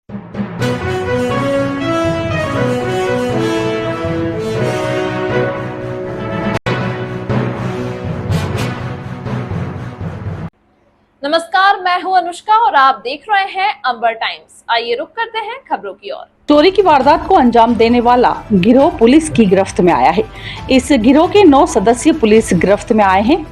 नमस्कार, मैं हूं अनुष्का और आप देख रहे हैं अंबर टाइम्स। आइए रुक करते हैं खबरों की ओर। चोरी की वारदात को अंजाम देने वाला गिरोह पुलिस की गिरफ्त में आया है। इस गिरोह के 9 सदस्यीय पुलिस गिरफ्त में आए हैं।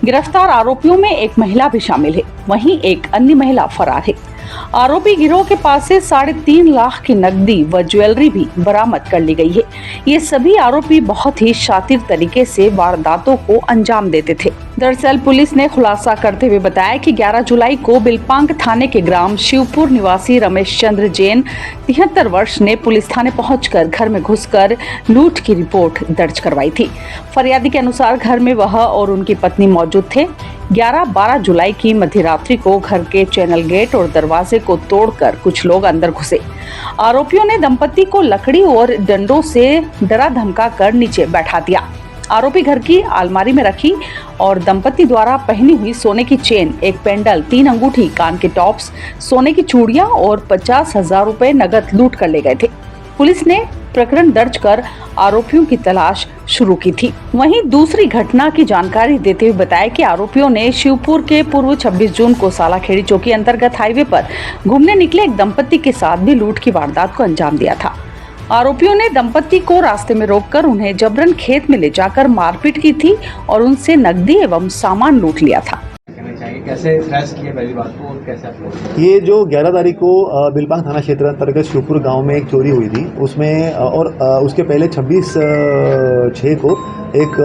गिरफ्तार आरोपियों में एक महिला भी शामिल है, वहीं एक अन्य महिला फरार है। आरोपी गिरोह के पास से 3.5 लाख की नकदी व ज्वेलरी भी बरामद कर ली गई है। ये सभी आरोपी बहुत ही शातिर तरीके से वारदातों को अंजाम देते थे। दरअसल पुलिस ने खुलासा करते हुए बताया कि 11 जुलाई को बिलपांग थाने के ग्राम शिवपुर निवासी रमेश चंद्र जैन 73 वर्ष ने पुलिस थाने पहुंचकर घर में घुसकर लूट की रिपोर्ट दर्ज करवाई थी। फरियादी के अनुसार घर में वह और उनकी पत्नी मौजूद थे। 11-12 जुलाई की मध्यरात्रि को घर के चैनल गेट और दरवाजे को तोड़कर कुछ लोग अंदर घुसे। आरोपियों ने दंपति को लकड़ी और डंडों से डरा धमका कर नीचे बैठा दिया। आरोपी घर की अलमारी में रखी और दंपति द्वारा पहनी हुई सोने की चेन, एक पेंडल, 3 अंगूठी, कान के टॉप्स, सोने की चूड़ियां और 50,000 रुपए नगद लूट कर ले गए थे। पुलिस ने प्रकरण दर्ज कर आरोपियों की तलाश शुरू की थी। वहीं दूसरी घटना की जानकारी देते हुए बताया कि आरोपियों ने शिवपुर के पूर्व 26 जून को सालाखेड़ी चौकी अंतर्गत हाईवे पर घूमने निकले एक दंपति के साथ भी लूट की वारदात को अंजाम दिया था। आरोपियों ने दंपति को रास्ते में रोककर उन्हें जबरन खेत में ले जाकर मारपीट की थी और उनसे नकदी एवं सामान लूट लिया था। कैसे ट्रेस किया पहली बात को और कैसे आप ये जो 11 तारीख को बिलपांग थाना क्षेत्र अंतर्गत शिवपुर गांव में एक चोरी हुई थी, उसमें और उसके पहले 26/6 को एक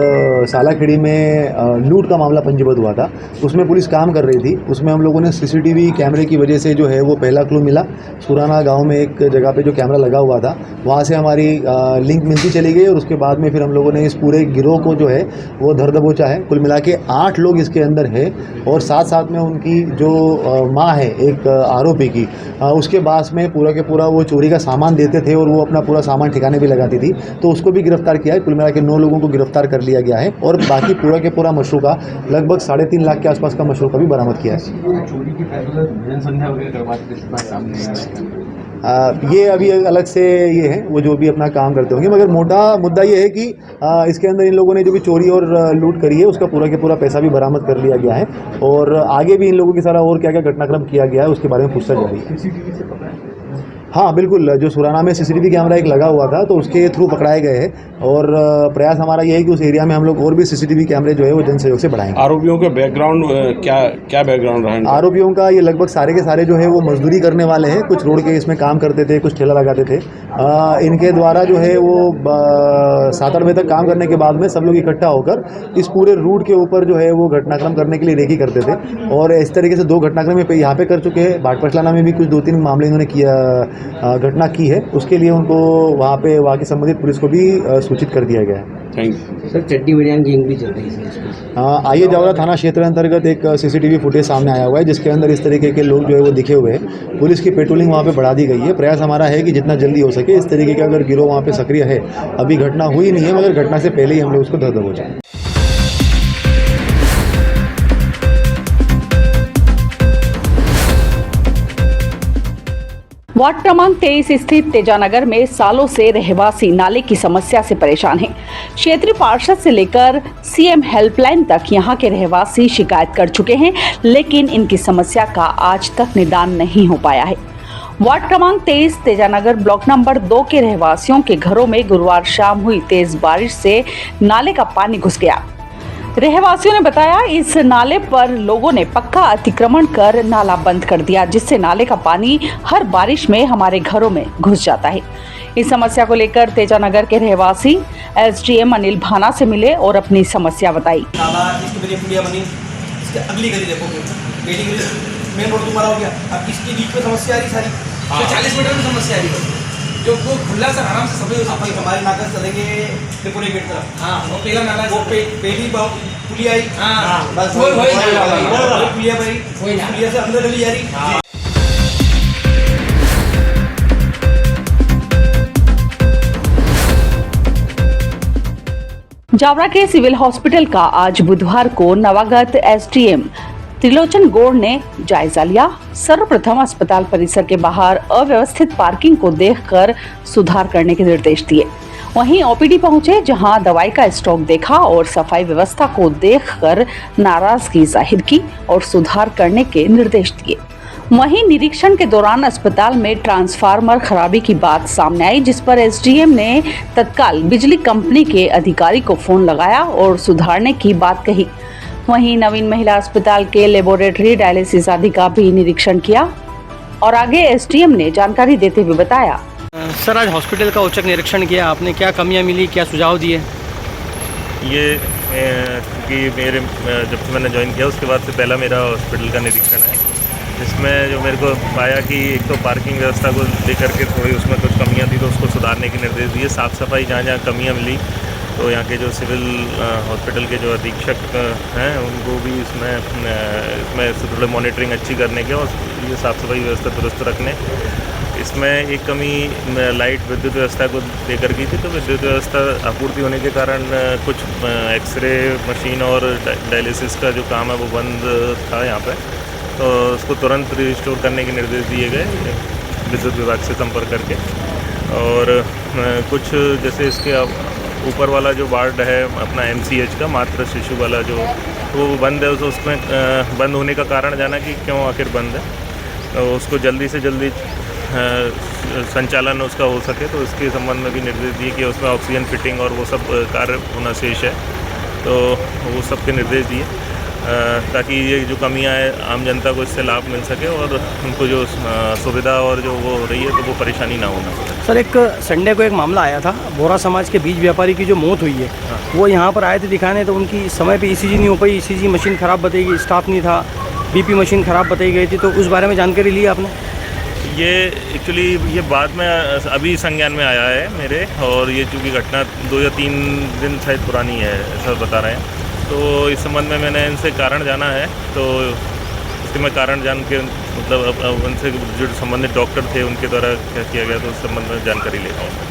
सालाखेड़ी में लूट का मामला पंजीबद्ध हुआ था। उसमें पुलिस काम कर रही थी। उसमें हम लोगों ने सीसीटीवी कैमरे की वजह से जो है वो पहला क्लू मिला। सुराना गांव में एक जगह पे जो कैमरा लगा हुआ था, वहाँ से हमारी लिंक मिलती चली गई और उसके बाद में फिर हम लोगों ने इस पूरे गिरोह को जो है वो धर दबोचा है। कुल मिला के 8 लोग इसके अंदर है और साथ में उनकी जो माँ है एक आरोपी की, उसके पास में पूरा के पूरा वो चोरी का सामान देते थे और वो अपना पूरा सामान ठिकाने भी लगाती थी, तो उसको भी गिरफ्तार किया है। कुल मिला के 9 लोगों को गिरफ्तार कर लिया गया है और बाकी पूरा के पूरा मशरूका लगभग 3.5 लाख के आसपास का मशरूका भी बरामद किया है। चोरी की जनसंख्या वगैरह करवाते सामने ये अभी अलग से ये है, वो जो भी अपना काम करते होंगे, मगर मोटा मुद्दा ये है कि इसके अंदर इन लोगों ने जो भी चोरी और लूट करी है उसका पूरा के पूरा पैसा भी बरामद कर लिया गया है और आगे भी इन लोगों के सारा और क्या क्या घटनाक्रम किया गया है उसके बारे में पूछताछ जारी है। हाँ बिल्कुल, जो सुराना में सीसीटीवी कैमरा एक लगा हुआ था तो उसके थ्रू पकड़ाए गए हैं और प्रयास हमारा ये है कि उस एरिया में हम लोग और भी सीसीटीवी कैमरे जो है वो जन सहयोग से बढ़ाएंगे। आरोपियों के बैकग्राउंड क्या बैकग्राउंड रहा? आरोपियों का ये लगभग सारे के सारे जो है वो मजदूरी करने वाले हैं। कुछ रोड के इसमें काम करते थे, कुछ ठेला लगाते थे। इनके द्वारा जो है वो 7-8 बजे तक काम करने के बाद में सब लोग इकट्ठा होकर इस पूरे रूट के ऊपर जो है वो घटनाक्रम करने के लिए रेकी करते थे और इस तरीके से 2 घटनाक्रम यहाँ पे कर चुके हैं। भाटपटलाना में भी कुछ 2-3 मामले इन्होंने किया घटना की है, उसके लिए उनको वहाँ की संबंधित पुलिस को भी सूचित कर दिया गया है। Thank you sir. चड्डी बनियान गैंग भी चल रही है। आइए जावरा थाना क्षेत्र अंतर्गत एक सीसीटीवी फुटेज सामने आया हुआ है जिसके अंदर इस तरीके के लोग जो है वो दिखे हुए हैं। पुलिस की पेट्रोलिंग वहाँ पे बढ़ा दी गई है। प्रयास हमारा है कि जितना जल्दी हो सके इस तरीके का अगर गिरोह वहाँ पे सक्रिय है, अभी घटना हुई नहीं है मगर घटना से पहले ही हम लोग उसको धर दबोचें। वार्ड क्रमांक 23 स्थित तेजानगर में सालों से रहवासी नाले की समस्या से परेशान हैं। क्षेत्रीय पार्षद से लेकर सीएम हेल्पलाइन तक यहां के रहवासी शिकायत कर चुके हैं, लेकिन इनकी समस्या का आज तक निदान नहीं हो पाया है। वार्ड क्रमांक 23 तेजानगर ब्लॉक नंबर 2 के रहवासियों के घरों में गुरुवार शाम हुई तेज बारिश से नाले का पानी घुस गया। रहवासियों ने बताया इस नाले पर लोगों ने पक्का अतिक्रमण कर नाला बंद कर दिया, जिससे नाले का पानी हर बारिश में हमारे घरों में घुस जाता है। इस समस्या को लेकर तेजानगर के रहवासी एसडीएम अनिल भाना से मिले और अपनी समस्या बताई। अगली गली देखोगे, मेन रोड तुम्हारा हो गया, अब इसके बीच में समस्या आ रही सारी, 40 मीटर में समस्या आ रही है, जो वो खुला सर आराम से सभी हमारे नाका चलेंगे त्रिपुरा गेट तरफ। हाँ, वो पहला नाला वो पहली पुलिया आई। हाँ, बस पुलिया भाई, पुलिया से अंदर गली जा रही। जावरा के सिविल हॉस्पिटल का आज बुधवार को नवागत एसडीएम त्रिलोचन गौड़ ने जायजा लिया। सर्वप्रथम अस्पताल परिसर के बाहर अव्यवस्थित पार्किंग को देखकर सुधार करने के निर्देश दिए। वहीं ओपीडी पहुंचे, जहां दवाई का स्टॉक देखा और सफाई व्यवस्था को देखकर नाराजगी जाहिर की और सुधार करने के निर्देश दिए। वहीं निरीक्षण के दौरान अस्पताल में ट्रांसफार्मर खराबी की बात सामने आई, जिस पर एसडीएम ने तत्काल बिजली कंपनी के अधिकारी को फोन लगाया और सुधारने की बात कही। वहीं नवीन महिला अस्पताल के लेबोरेटरी डायलिसिस आदि का भी निरीक्षण किया और आगे एसडीएम ने जानकारी देते हुए बताया। सर, आज हॉस्पिटल का औचक निरीक्षण किया आपने, क्या कमियां मिली, क्या सुझाव दिए? ये कि मेरे जब से मैंने ज्वाइन किया उसके बाद से पहला मेरा हॉस्पिटल का निरीक्षण है, जिसमें जो मेरे को पाया कि एक तो पार्किंग व्यवस्था को लेकर के थोड़ी उसमें कुछ कमियां थी, तो उसको सुधारने के निर्देश दिए। साफ़ सफाई जहाँ जहाँ कमियां मिली तो यहाँ के जो सिविल हॉस्पिटल के जो अधीक्षक हैं उनको भी इसमें थोड़े मॉनिटरिंग अच्छी करने के और ये साफ़ सफाई व्यवस्था दुरुस्त रखने। इसमें एक कमी लाइट विद्युत व्यवस्था को लेकर की थी, तो विद्युत व्यवस्था आपूर्ति होने के कारण कुछ एक्सरे मशीन और डायलिसिस का जो काम है वो बंद था यहाँ पे, तो उसको तुरंत रिस्टोर करने के निर्देश दिए गए विद्युत विभाग से संपर्क करके। और कुछ जैसे इसके ऊपर वाला जो वार्ड है अपना MCH का मातृ शिशु वाला जो वो बंद है, उसमें बंद होने का कारण जाना कि क्यों आखिर बंद है, तो उसको जल्दी से जल्दी संचालन उसका हो सके, तो इसके संबंध में भी निर्देश दिए कि उसमें ऑक्सीजन फिटिंग और वो सब कार्य होना शेष है, तो वो सब के निर्देश दिए ताकि ये जो कमियां है आम जनता को इससे लाभ मिल सके और उनको जो सुविधा और जो वो हो रही है तो वो परेशानी ना होना पड़े। सर, एक संडे को एक मामला आया था, बोरा समाज के बीज व्यापारी की जो मौत हुई है, वो यहाँ पर आए थे दिखाने, तो उनकी समय पे ECG नहीं हो पाई, ECG मशीन ख़राब बताई गई, स्टाफ नहीं था, BP मशीन ख़राब बताई गई थी, तो उस बारे में जानकारी ली आपने? ये एक्चुअली ये बाद में अभी संज्ञान में आया है मेरे, और ये चूँकि घटना 2 या 3 दिन शायद पुरानी है ऐसा बता रहे हैं, तो इस संबंध में मैंने इनसे कारण जाना है, तो इसके मैं कारण जान के मतलब उनसे जो संबंधित डॉक्टर थे उनके द्वारा क्या किया गया, तो उस संबंध में जानकारी ले रहा हूँ।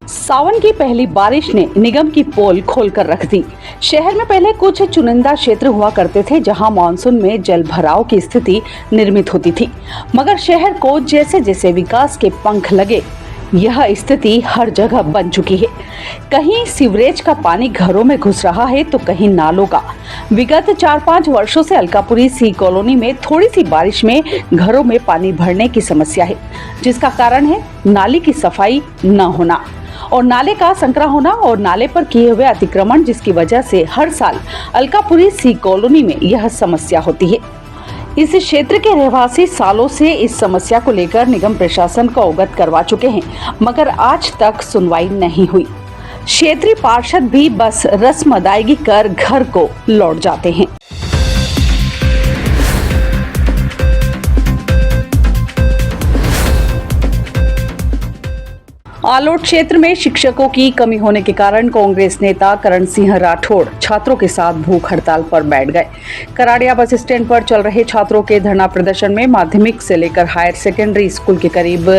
सावन की पहली बारिश ने निगम की पोल खोलकर रख दी। शहर में पहले कुछ चुनिंदा क्षेत्र हुआ करते थे जहां मानसून में जल भराव की स्थिति निर्मित होती थी, मगर शहर को जैसे जैसे विकास के पंख लगे यह स्थिति हर जगह बन चुकी है। कहीं सीवरेज का पानी घरों में घुस रहा है तो कहीं नालों का। विगत 4-5 वर्षों से अलकापुरी सी कॉलोनी में थोड़ी सी बारिश में घरों में पानी भरने की समस्या है, जिसका कारण है नाली की सफाई न होना और नाले का संकरा होना और नाले पर किए हुए अतिक्रमण, जिसकी वजह से हर साल अलकापुरी सी कॉलोनी में यह समस्या होती है। इस क्षेत्र के रहवासी सालों से इस समस्या को लेकर निगम प्रशासन को अवगत करवा चुके हैं, मगर आज तक सुनवाई नहीं हुई। क्षेत्रीय पार्षद भी बस रस्म अदायगी कर घर को लौट जाते हैं। आलोट क्षेत्र में शिक्षकों की कमी होने के कारण कांग्रेस नेता करण सिंह राठौड़ छात्रों के साथ भूख हड़ताल पर बैठ गए। कराड़िया बस स्टैंड पर चल रहे छात्रों के धरना प्रदर्शन में माध्यमिक से लेकर हायर सेकेंडरी स्कूल के करीब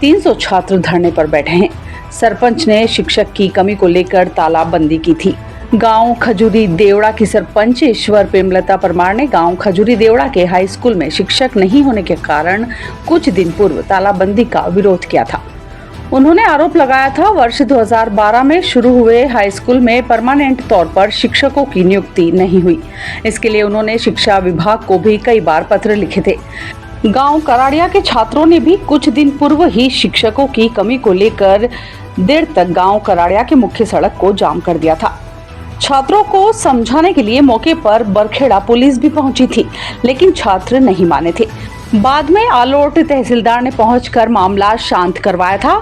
300 छात्र धरने पर बैठे हैं। सरपंच ने शिक्षक की कमी को लेकर तालाबंदी की थी। गांव खजूरी देवड़ा की सरपंच ईश्वर प्रेमलता परमार ने गांव खजूरी देवड़ा के हाई स्कूल में शिक्षक नहीं होने के कारण कुछ दिन पूर्व तालाबंदी का विरोध किया था। उन्होंने आरोप लगाया था वर्ष 2012 में शुरू हुए हाई स्कूल में परमानेंट तौर पर शिक्षकों की नियुक्ति नहीं हुई। इसके लिए उन्होंने शिक्षा विभाग को भी कई बार पत्र लिखे थे। गांव कराड़िया के छात्रों ने भी कुछ दिन पूर्व ही शिक्षकों की कमी को लेकर देर तक गांव कराड़िया के मुख्य सड़क को जाम कर दिया था। छात्रों को समझाने के लिए मौके पर बरखेड़ा पुलिस भी पहुंची थी, लेकिन छात्र नहीं माने थे। बाद में आलोट तहसीलदार ने पहुंचकर मामला शांत करवाया था।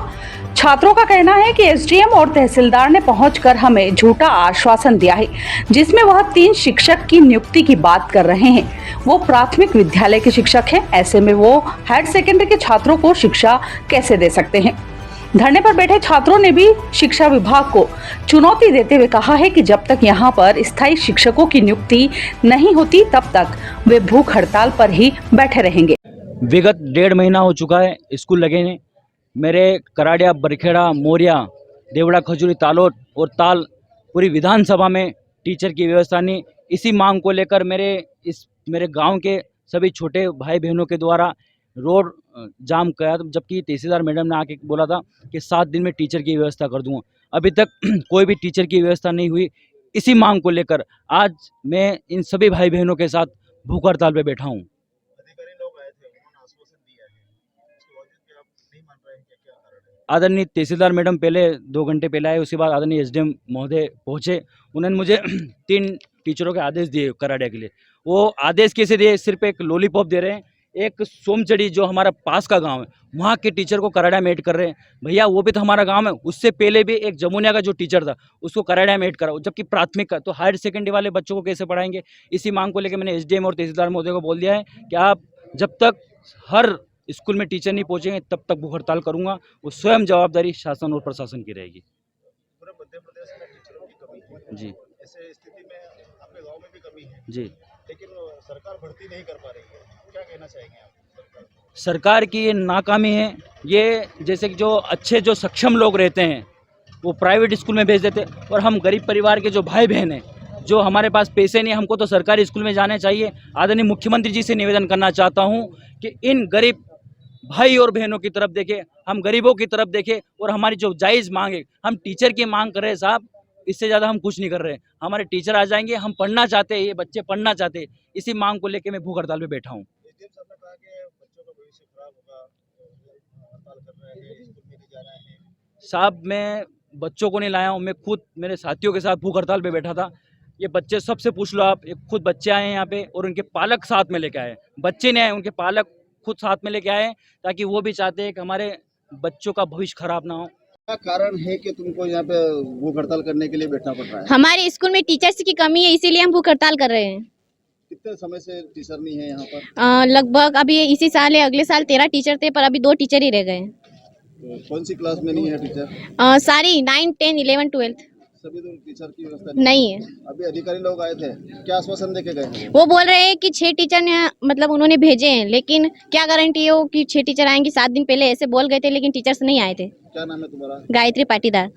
छात्रों का कहना है कि एसडीएम और तहसीलदार ने पहुंचकर हमें झूठा आश्वासन दिया है, जिसमें वह 3 शिक्षक की नियुक्ति की बात कर रहे हैं। वो प्राथमिक विद्यालय के शिक्षक हैं, ऐसे में वो हायर सेकेंडरी के छात्रों को शिक्षा कैसे दे सकते हैं। धरने पर बैठे छात्रों ने भी शिक्षा विभाग को चुनौती देते हुए कहा है कि जब तक यहाँ पर स्थायी शिक्षकों की नियुक्ति नहीं होती तब तक वे भूख हड़ताल पर ही बैठे रहेंगे। विगत 1.5 महीना हो चुका है स्कूल लगे ने। मेरे कराड़िया, बरखेड़ा, मोरिया देवड़ा खजूरी तालोट और ताल पूरी विधानसभा में टीचर की व्यवस्था नहीं। इसी मांग को लेकर मेरे गांव के सभी छोटे भाई बहनों के द्वारा रोड जाम किया, जबकि तहसीलदार मैडम ने आके बोला था कि 7 दिन में टीचर की व्यवस्था कर दूंगा। अभी तक कोई भी टीचर की व्यवस्था नहीं हुई। इसी मांग को लेकर आज मैं इन सभी भाई बहनों के साथ भूख हड़ताल पे बैठा हूँ। आदरणीय तहसीलदार मैडम पहले 2 घंटे पहले आए, उसके बाद आदरणीय एसडीएम महोदय पहुंचे। उन्होंने मुझे 3 टीचरों के आदेश दिए कराड़े के लिए। वो आदेश कैसे दिए? सिर्फ एक लॉलीपॉप दे रहे हैं। एक सोमचड़ी जो हमारा पास का गांव है, वहाँ के टीचर को कराड़ा में ऐड कर रहे हैं। भैया वो भी तो हमारा गांव है। उससे पहले भी एक जमुनिया का जो टीचर था उसको कराड़ा में ऐड करा, जबकि प्राथमिक का, तो हायर सेकेंडरी वाले बच्चों को कैसे पढ़ाएंगे? इसी मांग को लेकर मैंने एसडीएम और तहसीलदार महोदय को बोल दिया है कि आप जब तक हर स्कूल में टीचर नहीं पहुंचेंगे तब तक भूख हड़ताल करूंगा। वो स्वयं जवाबदारी शासन और प्रशासन की रहेगी। पूरे मध्य प्रदेश में टीचरों की कमी है। जी ऐसे स्थिति में आपके गांव में भी कमी है, जी। लेकिन सरकार भर्ती नहीं कर पा रही है। क्या कहना चाहेंगे आप? सरकार की ये नाकामी है। ये जैसे कि जो अच्छे जो सक्षम लोग रहते हैं वो प्राइवेट स्कूल में भेज देते, और हम गरीब परिवार के जो भाई बहन हैं, जो हमारे पास पैसे नहीं, हमको तो सरकारी स्कूल में जाना चाहिए। आदरणीय मुख्यमंत्री जी से निवेदन करना चाहता हूँ कि इन गरीब भाई और बहनों की तरफ देखें, हम गरीबों की तरफ देखें, और हमारी जो जायज़ मांग है, हम टीचर की मांग कर रहे हैं साहब, इससे ज़्यादा हम कुछ नहीं कर रहे हैं। हमारे टीचर आ जाएंगे, हम पढ़ना चाहते हैं, ये बच्चे पढ़ना चाहते हैं। इसी मांग को लेकर मैं भूख हड़ताल पे बैठा हूँ। साहब मैं बच्चों को नहीं लाया हूँ, मैं खुद मेरे साथियों के साथ भूख हड़ताल पे बैठा था। ये बच्चे सबसे पूछ लो आप, एक खुद बच्चे आए हैं यहाँ पे और उनके पालक साथ में लेके आए। बच्चे नहीं आए, उनके पालक खुद साथ में लेके आए, ताकि वो भी चाहते हैं कि हमारे बच्चों का भविष्य खराब ना हो। क्या कारण है कि तुमको यहाँ पे भूख हड़ताल करने के लिए बैठना पड़ रहा है? हमारे स्कूल में टीचर्स की कमी है, इसीलिए हम भूख हड़ताल कर रहे हैं। कितने समय से टीचर नहीं है यहाँ पर? लगभग अभी इसी साल है, अगले साल 13 टीचर थे, पर अभी 2 टीचर ही रह गए। तो कौन सी क्लास में नहीं है टीचर? सारी 9, 10, 11, 12 सभी तो टीचर की व्यवस्था नहीं है। अभी अधिकारी लोग आए थे, क्या आश्वासन देके गए? वो बोल रहे हैं कि 6 टीचर ने मतलब उन्होंने भेजे हैं, लेकिन क्या गारंटी हो कि 6 टीचर आएंगे? 7 दिन पहले ऐसे बोल गए थे, लेकिन टीचर्स नहीं आए थे। क्या नाम है तुम्हारा? गायत्री पाटीदार।